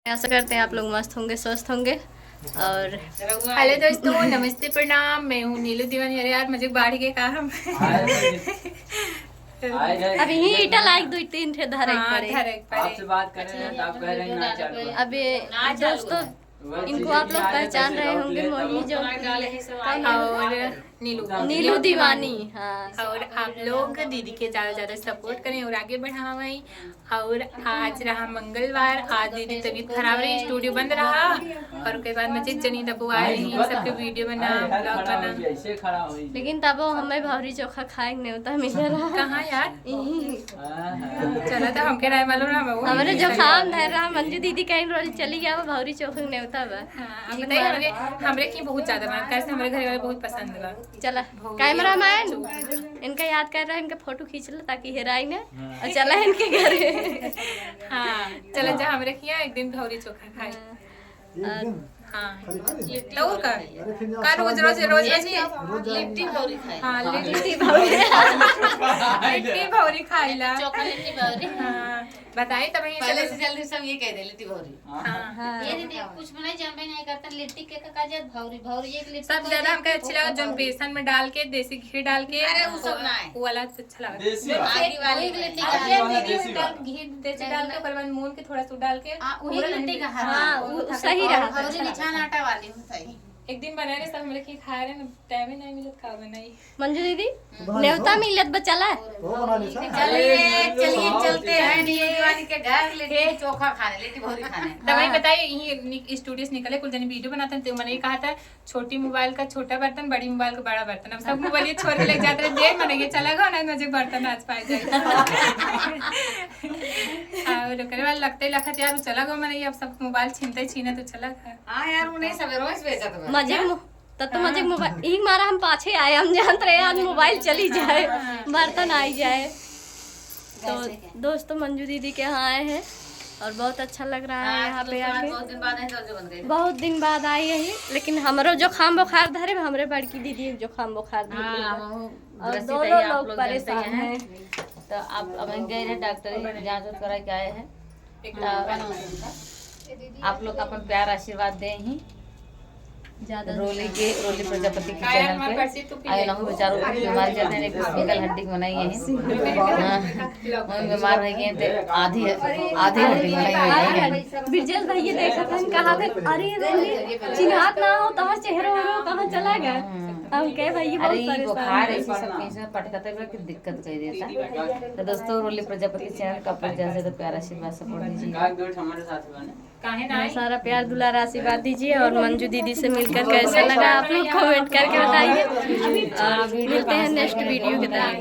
आशा करते हैं आप लोग मस्त होंगे, स्वस्थ होंगे। और हेलो दोस्तों, नमस्ते, प्रणाम। मैं हूँ नीलू दीवानी। अरे यार मुझे बाढ़ के काम अभी ही ईटा लाइक 2-3 ठे धरे पड़े। आपसे बात कर रहे हैं तो आप कह रहे हैं ना चालू। अभी दोस्तों इनको आप लोग पहचान रहे होंगे, मोही जो और नीलू दीवानी। हाँ, और आप लोग दीदी के ज़्यादा ज़्यादा सपोर्ट करें और आगे बढ़ावें। और आज रहा मंगलवार, आज दीदी तबीयत खराब रही, स्टूडियो बंद रहा। और उसके बाद मुझे जनी तबू आए रही सबके वीडियो बना, ब्लॉग बना। ऐसे खड़ा हुई लेकिन तब हमें भौरी चोखा खाएंगे न्योता मिले रहा। कहाँ यार? चला तो हमके राय मालूम ना बाबू। हमारे जो खाम धर रहा मंजू दीदी कहीं रोज चली गया, वो भौरी चोखा न्योता बा। हाँ, बताइए हमरे की बहुत ज्यादा बना, कैसे हमारे घर वाले बहुत पसंद बा। चला कैमरा मैन इनका याद कर रहा है, इनका फोटो खींच लो ताकि हेराई न। और चला इनके घर। हाँ चलो, जा हमरे किया एक दिन भौरी चोखा खाए। हाँ तो का रोज रोज लिट्टी भौरी खाई। हाँ लिट्टी लिट्टी भौरी खाइला। चोखा लिट्टी भौरी। हाँ बताइए तब पहले से जल्दी सब ये कह दे लिट्टी भौरी। हाँ ये दीदी कुछ बनाई जानबे नहीं करता, लिट्टी के का जात भौरी भौरी एक लिट्टी सब ज्यादा हमको अच्छा लगा जो बेसन में डाल के देसी घी डाल के। अरे वो सब ना है, वो वाला अच्छा लगा। देसी आगे वाली लिट्टी का घी डाल के ऊपर मून के थोड़ा सा डाल के वही लिट्टी का। हाँ वो सही रहा। भौरी निछान आटा वाली हूं सही। एक दिन बनाए सब हमरे की खा रहे ना, टाइम ही नहीं मिलत खा बनाई। मंजू दीदी न्योता मिलत बचला। चलिए चलते हैं नीलू दीवानी के घर लिट्टी चोखा खाने, लिट्टी भौरी खाने। दवाई बताइए, यही स्टूडियो से निकले कुल जन वीडियो बनाते हैं तो मैंने ये कहा था छोटी मोबाइल का छोटा बर्तन, बड़ी मोबाइल का बड़ा बर्तन। अब सब मोबाइल छोड़ के ले जाते रहे, मैंने ये चला गया ना मुझे बर्तन आज पाए जाए। और करे वाला लगते ही लखत यार चला गया, मैंने अब सब मोबाइल छीने तो चला गया। हां यार उन्हें सब रोज बेचत बा। मजे तब तो मजे मोबाइल एक मारा हम पाछे आए, हम जानते रहे आज मोबाइल चली जाए, बर्तन आई जाए। तो दोस्तों मंजू दीदी के यहाँ आए हैं और बहुत अच्छा लग रहा है यहाँ पे आके। बहुत दिन बाद है दर्ज बन गई। बहुत दिन बाद आई है, लेकिन हमरो जो खाम बुखार धरे, हमरे बड़की दीदी जो खाम बुखार धरे और दोनों लोग परेशान हैं। तो आप अब गए रहे डॉक्टर जांच करा के आए हैं। आप लोग अपन प्यार आशीर्वाद दें ही रोली प्रजापति के चैनल पे आए ना हो। बेचारों की बीमारी चलते हैं, एक स्पिकल हड्डी बनाई है, बीमार रह गए थे, आधी हड्डी बनाई है। बिरजल भैया देखा था, कहा था अरे रोली चिन्हात ना हो तो चेहरा कहाँ चला गया। हम कहे भैया अरे ये बुखार ऐसी सब कहीं से पटकता है कि दिक्कत कर देता। तो दोस्तों रोली प्रजापति चैनल का अपने जैसे तो प्यार आशीर्वाद सपोर्ट दीजिए, हमारे साथ बने। सारा प्यार दुलार आशीर्वाद दीजिए। और मंजू दीदी से मिलकर कैसा लगा आप लोग कमेंट करके बताइए। मिलते हैं नेक्स्ट वीडियो के तरह।